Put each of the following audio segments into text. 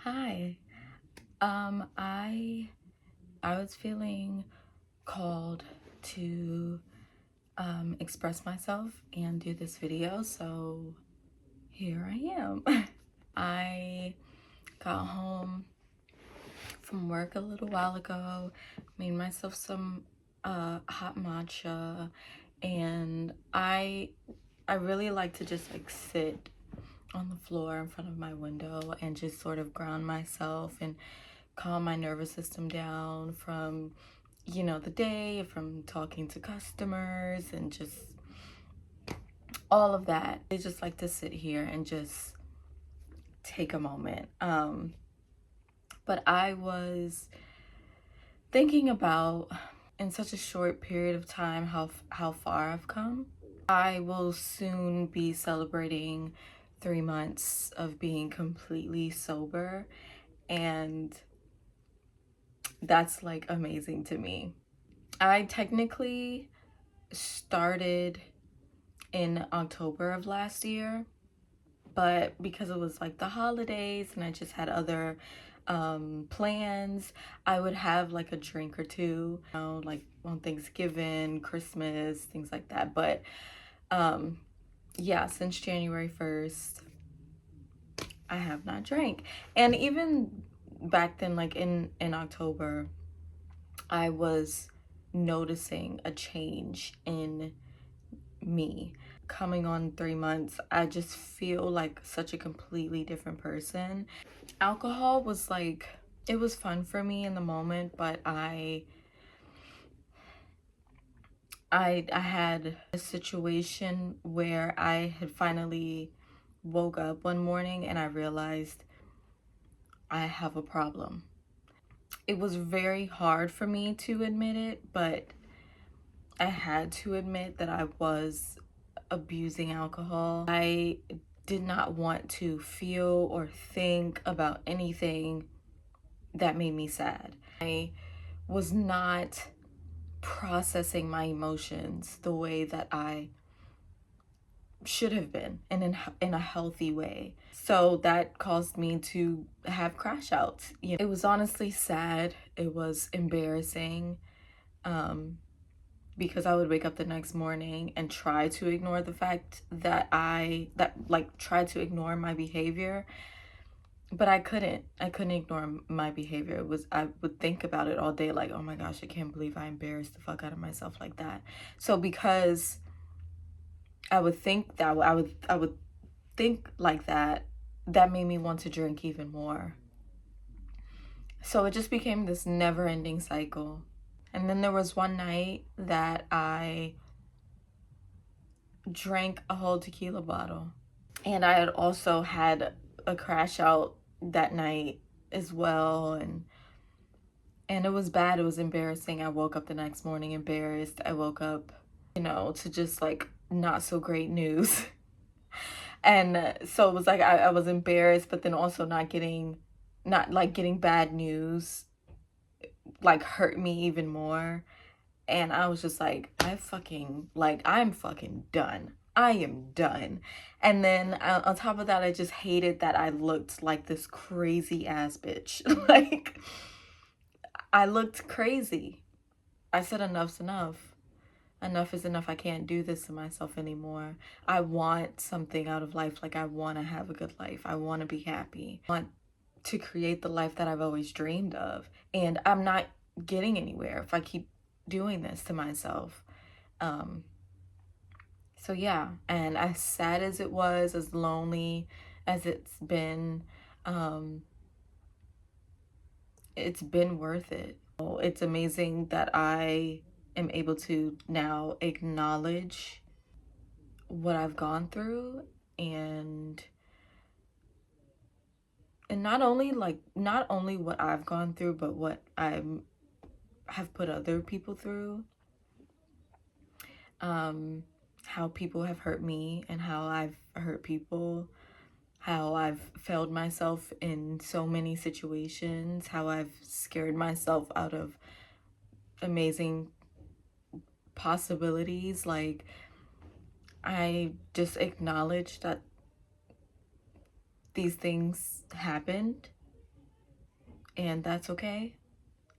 Hi. I was feeling called to express myself and do this video, so here I am. I got home from work a little while ago, made myself some hot matcha, and I really like to just like sit on the floor in front of my window and just sort of ground myself and calm my nervous system down from, the day, from talking to customers and just all of that. I just like to sit here and just take a moment. But I was thinking about in such a short period of time how far I've come. I will soon be celebrating 3 months of being completely sober, and that's like amazing to me. I technically started in October of last year, but because it was like the holidays and I just had other plans, I would have like a drink or two, like on Thanksgiving, Christmas, things like that. But yeah, since January 1st, I have not drank. And even back then, like in October, I was noticing a change in me. Coming on 3 months, I just feel like such a completely different person. Alcohol was like, it was fun for me in the moment, but I had a situation where I had finally woke up one morning and I realized I have a problem. It was very hard for me to admit it, but I had to admit that I was abusing alcohol. I did not want to feel or think about anything that made me sad. I was not processing my emotions the way that I should have been, and in a healthy way. So that caused me to have crash outs. It was honestly sad. It was embarrassing. Because I would wake up the next morning and try to ignore the fact that try to ignore my behavior, but I couldn't ignore my behavior. I would think about it all day, like, oh my gosh, I can't believe I embarrassed the fuck out of myself like that. So because I would think that I would think like that, that made me want to drink even more. So it just became this never-ending cycle. And then there was one night that I drank a whole tequila bottle. And I had also had a crash out that night as well, and it was bad. It was embarrassing. I woke up the next morning embarrassed. I woke up, to just like not so great news. And so it was like I was embarrassed, but then also not like getting bad news like hurt me even more. And I was just like, I'm fucking done. I am done. And then on top of that, I just hated that I looked like this crazy ass bitch. Like, I looked crazy. I said, enough's enough. Enough is enough. I can't do this to myself anymore. I want something out of life. Like, I want to have a good life. I want to be happy. I want to create the life that I've always dreamed of. And I'm not getting anywhere if I keep doing this to myself. So yeah, and as sad as it was, as lonely as it's been worth it. It's amazing that I am able to now acknowledge what I've gone through, and not only what I've gone through, but what I have put other people through. How people have hurt me and how I've hurt people, how I've failed myself in so many situations, how I've scared myself out of amazing possibilities. Like, I just acknowledge that these things happened, and that's okay.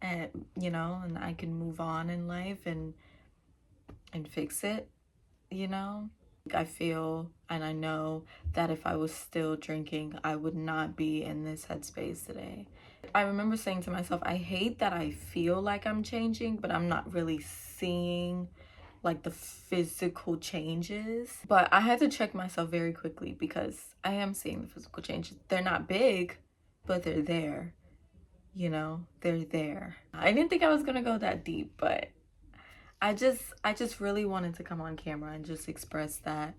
And you know, and I can move on in life and fix it, you know. I feel and I know that if I was still drinking, I would not be in this headspace today. I remember saying to myself, I hate that I feel like I'm changing, but I'm not really seeing like the physical changes. But I had to check myself very quickly because I am seeing the physical changes. They're not big, but they're there. You know, they're there. I didn't think I was gonna go that deep, but I just really wanted to come on camera and just express that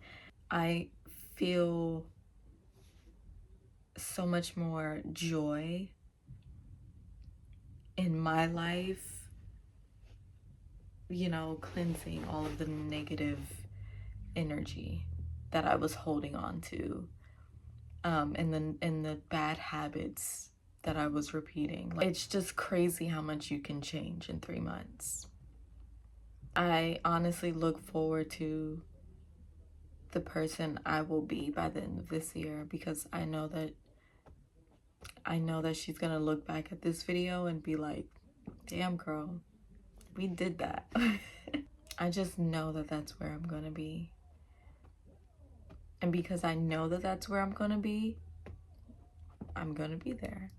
I feel so much more joy in my life, you know, cleansing all of the negative energy that I was holding on to, and the bad habits that I was repeating. It's just crazy how much you can change in 3 months. I honestly look forward to the person I will be by the end of this year, because I know that she's gonna look back at this video and be like, damn girl, we did that. I just know that that's where I'm gonna be. And because I know that that's where I'm gonna be there.